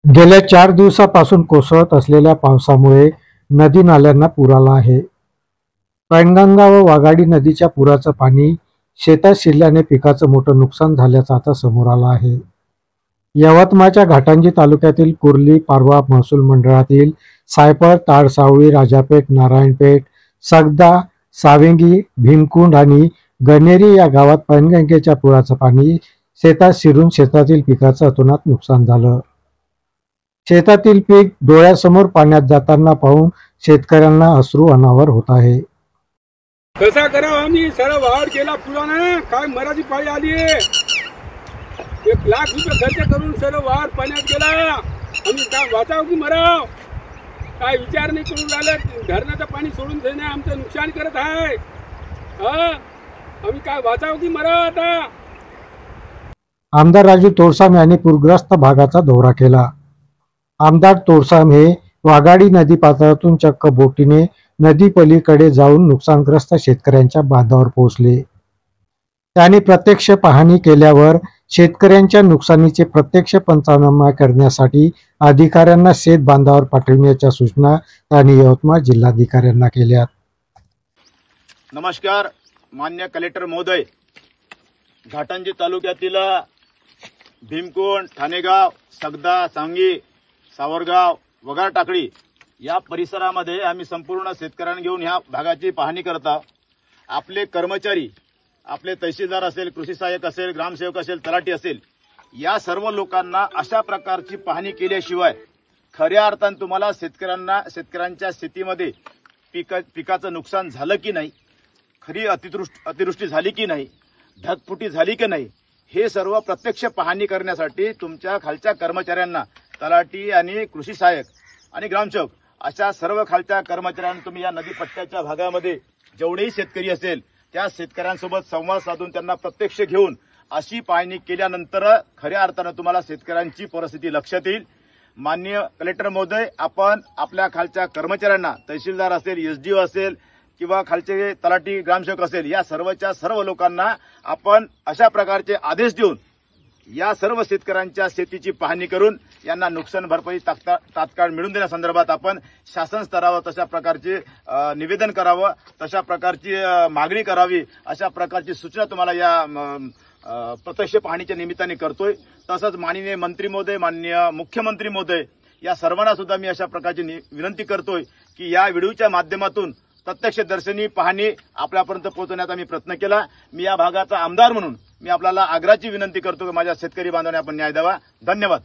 गेल्या 4 दिवसापासून कोसळत असलेल्या पावसामुळे नदी नाल्यांना पूर आला आहे. पैनगंगा व वाघाडी नदीच्या पुराचं पाणी शेतात शिरल्याने पिकाचं मोठं नुकसान झाल्याचं आता समोर आलं आहे. यवतमाळच्या घाटंजी तालुक्यातील कुर्ली पारवा महसूल मंडळातील सायपळ, ताडसावळी, राजापेठ, नारायणपेठ, सगदा, सावेंगी, भीमकुंड आणि गणेरी या गावात पैनगंगेच्या पुराचं पाणी शेतात शिरून शेतातील पिकाचं अतोनात नुकसान झालं. शेतातील पीक डोळ्यासमोर पाण्यात जाताना पाहून शेतकऱ्यांना अश्रू अनावर होत आहे. कसा करावं आम्ही सारा वाढ केला पुरानं, काय मराठी पाळी आली. 1 लाख रुपये खर्च करून सर्व वाढ पाण्यात गेला. आम्ही काय वाचाव की मराव, काय विचार नाही करून राहिलं. धरणाचं पाणी सोडून देणे आमचं नुकसान करत आहे. आम्ही काय वाचाव की मराव. आता आमदार राजू तोडसाम यांनी पूरग्रस्त भागाचा दौरा केला. आमदार तोडसाम हे वाघाडी नदी पात्रातून चक्क बोटीने नदी पलीकडे जाऊन नुकसानग्रस्त शेतकऱ्यांच्या बांधावर पोहोचले. त्यांनी प्रत्यक्ष पाहणी केल्यावर शेतकऱ्यांच्या नुकसानीचे प्रत्यक्ष पंचनामा करण्यासाठी अधिकाऱ्यांना शेत बांधावर पाठविण्याच्या सूचना त्यांनी यवतमाळ जिल्हाधिकाऱ्यांना केल्या. नमस्कार मान्य कलेक्टर महोदय, घाटंजी तालुक्यातील भीमकुंड, ठाणेगाव, सगदा, सांगी, सावरगाव, वगार टाकळी या परिसरामध्ये आम्ही संपूर्ण शेतकऱ्यांना घेऊन ह्या भागाची पाहणी करत आहोत. आपले कर्मचारी, आपले तहसीलदार असेल, कृषी सहाय्यक असेल, ग्रामसेवक असेल, तलाठी असेल, या सर्व लोकांना अशा प्रकारची पाहणी केल्याशिवाय खऱ्या अर्थाने तुम्हाला शेतकऱ्यांच्या शेतीमध्ये पिकाचं नुकसान झालं की नाही, खरी अतिवृष्टी झाली की नाही, ढगफुटी झाली की नाही, हे सर्व प्रत्यक्ष पाहणी करण्यासाठी तुमच्या खालच्या कर्मचाऱ्यांना, तलाठी आणि कृषी सहाय्यक आणि ग्रामसेवक अशा सर्व खालच्या कर्मचाऱ्यांना तुम्ही या नदीपट्ट्याच्या भागामध्ये जेवढेही शेतकरी असेल त्या शेतकऱ्यांसोबत संवाद साधून त्यांना प्रत्यक्ष घेऊन अशी पाहणी केल्यानंतर खऱ्या अर्थानं तुम्हाला शेतकऱ्यांची परिस्थिती लक्षात येईल. माननीय कलेक्टर महोदय, आपण आपल्या खालच्या कर्मचाऱ्यांना, तहसीलदार असेल, एसडीओ असेल किंवा खालचे तलाठी, ग्रामसेवक असेल, या सर्वच्या सर्व लोकांना आपण अशा प्रकारचे आदेश देऊन या सर्व शेतकऱ्यांच्या शेतीची पाहणी करून यांना नुकसान भरपाई तात्काळ मिळवून देण्यासंदर्भात आपण शासन स्तरावर तशा प्रकारचे निवेदन करावं, तशा प्रकारची मागणी करावी, अशा प्रकारची सूचना तुम्हाला या प्रत्यक्ष पाहणीच्या निमित्ताने करतोय. तसंच माननीय मंत्री महोदय, माननीय मुख्यमंत्री महोदय, या सर्वांना सुद्धा मी अशा प्रकारची विनंती करतोय की या व्हिडिओच्या माध्यमातून प्रत्यक्षदर्शनी पाहणी आपल्यापर्यंत पोहोचवण्याचा मी प्रयत्न केला. मी या भागाचा आमदार म्हणून मी आपल्याला आग्रहाची विनंती करतो की माझ्या शेतकरी बांधवांना आपण न्याय द्यावा. धन्यवाद.